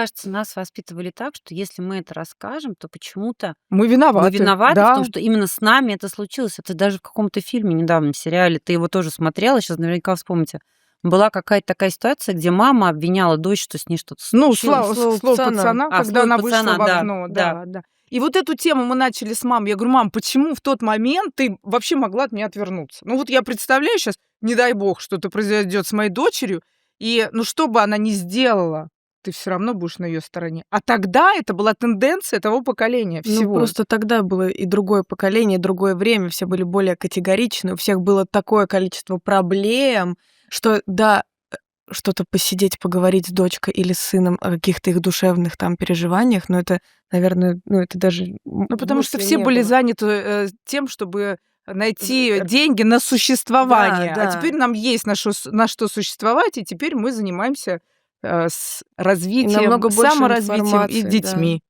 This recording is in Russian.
кажется, нас воспитывали так, что если мы это расскажем, то почему-то Мы мы виноваты. виноваты в том, Да. что именно с нами это случилось. Это даже в каком-то фильме недавно, сериале, ты его тоже смотрела, сейчас наверняка вспомните. Была какая-то такая ситуация, где мама обвиняла дочь, что с ней что-то Ну, случилось. слово пацана, когда слово она вышла пацана, в окно. да. Да. И вот эту тему мы начали с мамой. Я говорю: "Мам, почему в тот момент ты вообще могла от меня отвернуться?" Ну, вот я представляю сейчас, не дай бог, что-то произойдет с моей дочерью, и, ну, что бы она ни сделала, ты все равно будешь на ее стороне. А тогда это была тенденция того поколения Ну, всего. просто тогда было и другое поколение, и другое время, все были более категоричны, у всех было такое количество проблем, что да, что-то посидеть, поговорить с дочкой или с сыном о каких-то их душевных там переживаниях, но это, наверное, ну, это даже Ну, потому что мысли все не были было. заняты тем, чтобы найти З- деньги на существование. Да, А да. теперь нам есть на что существовать, и теперь мы занимаемся с развитием, намного больше саморазвитием и информации, да. детьми.